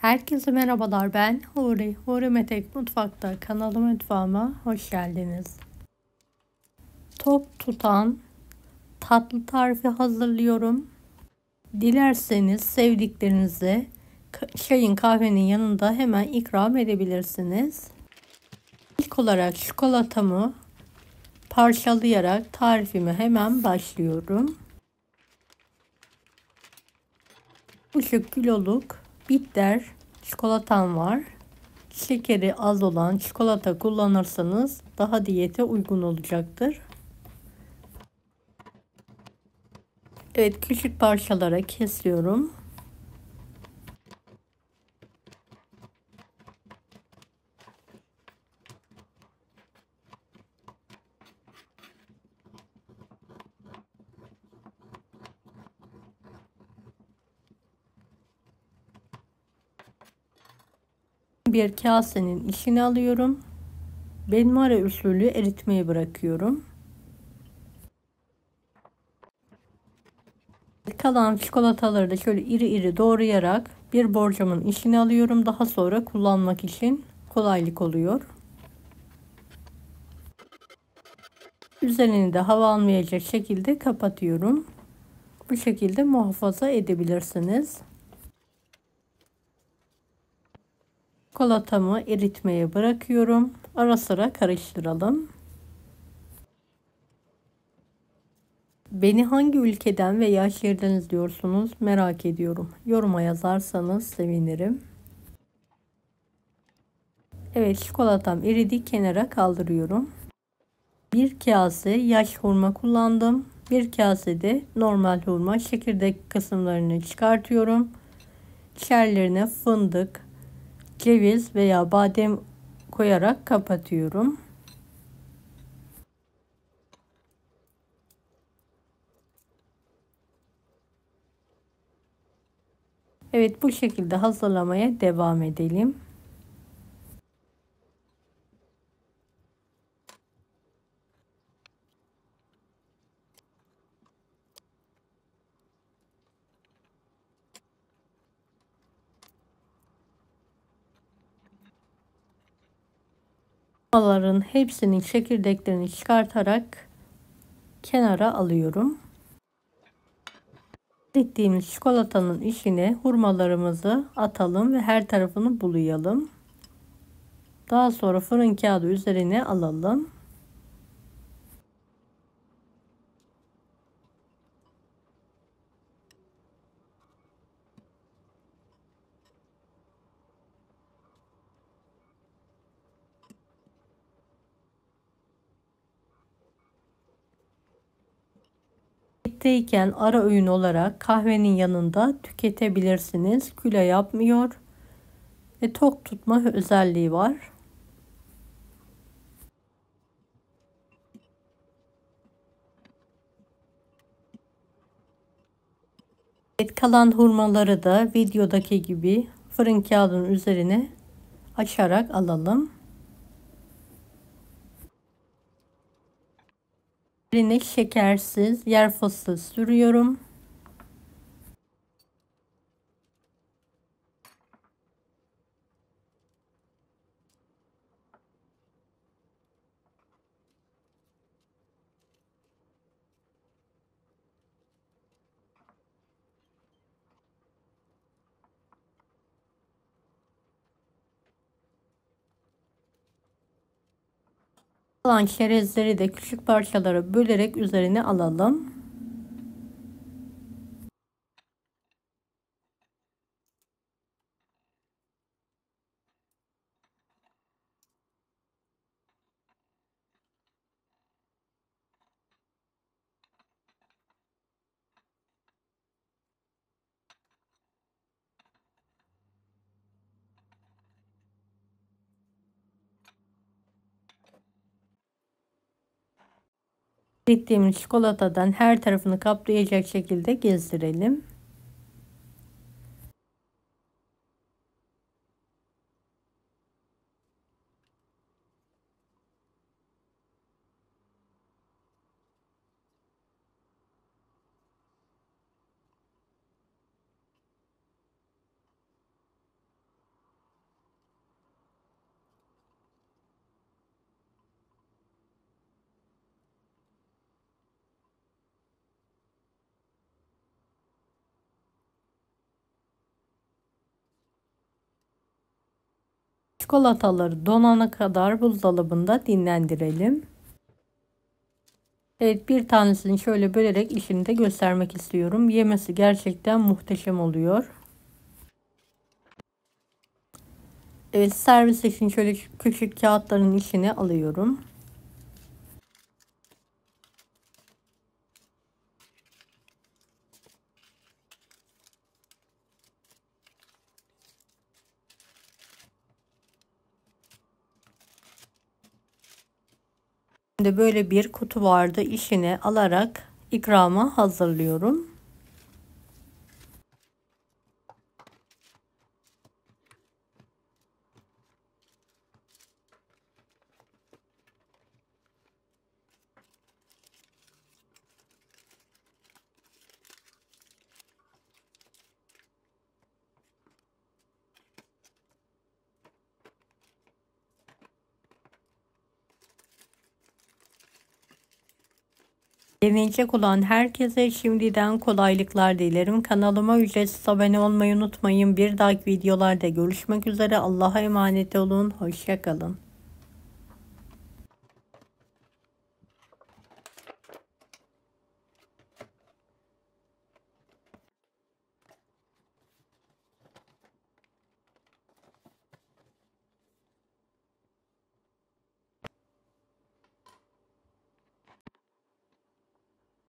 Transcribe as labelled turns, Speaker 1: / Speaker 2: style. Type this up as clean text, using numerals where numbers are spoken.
Speaker 1: Herkese merhabalar, ben Huri. Huri Metek Mutfak'ta mutfağıma hoş geldiniz. Tok tutan tatlı tarifi hazırlıyorum. Dilerseniz sevdiklerinize çayın kahvenin yanında hemen ikram edebilirsiniz. İlk olarak çikolatamı parçalayarak tarifime hemen başlıyorum. 1,5 kiloluk bitter çikolatam var. Şekeri az olan çikolata kullanırsanız daha diyete uygun olacaktır. Evet, küçük parçalara kesiyorum. Bir kasenin içine alıyorum. Benmari usulü eritmeye bırakıyorum. Kalan çikolataları da şöyle iri iri doğrayarak bir borcamın içine alıyorum. Daha sonra kullanmak için kolaylık oluyor. Üzerini de hava almayacak şekilde kapatıyorum. Bu şekilde muhafaza edebilirsiniz. Çikolatamı eritmeye bırakıyorum. Ara sıra karıştıralım. Beni hangi ülkeden veya şehirden izliyorsunuz merak ediyorum. Yoruma yazarsanız sevinirim. Evet, çikolatam eridi, kenara kaldırıyorum. Bir kase yaş hurma kullandım. Bir kase de normal hurma. Çekirdek kısımlarını çıkartıyorum. İçerilerine fındık, ceviz veya badem koyarak kapatıyorum. Evet, bu şekilde hazırlamaya devam edelim. Hurmaların hepsinin çekirdeklerini çıkartarak kenara alıyorum. Ettiğimiz çikolatanın içine hurmalarımızı atalım ve her tarafını bulayalım. Daha sonra fırın kağıdı üzerine alalım. Diyetteyken ara öğün olarak kahvenin yanında tüketebilirsiniz. Kilo yapmıyor ve tok tutma özelliği var. Evet, kalan hurmaları da videodaki gibi fırın kağıdının üzerine açarak alalım. Üzerine şekersiz yer fıstığı sürüyorum. Kalan çerezleri de küçük parçalara bölerek üzerine alalım. Erittiğimiz çikolatadan her tarafını kaplayacak şekilde gezdirelim. Çikolataları donana kadar buzdolabında dinlendirelim. Evet, bir tanesini şöyle bölerek işini de göstermek istiyorum. Yemesi gerçekten muhteşem oluyor. Evet, servis için şöyle küçük kağıtların içine alıyorum. Şimdi böyle bir kutu vardı, içine alarak ikrama hazırlıyorum. Deneyecek olan herkese şimdiden kolaylıklar dilerim. Kanalıma ücretsiz abone olmayı unutmayın. Bir dahaki videolarda görüşmek üzere. Allah'a emanet olun. Hoşça kalın.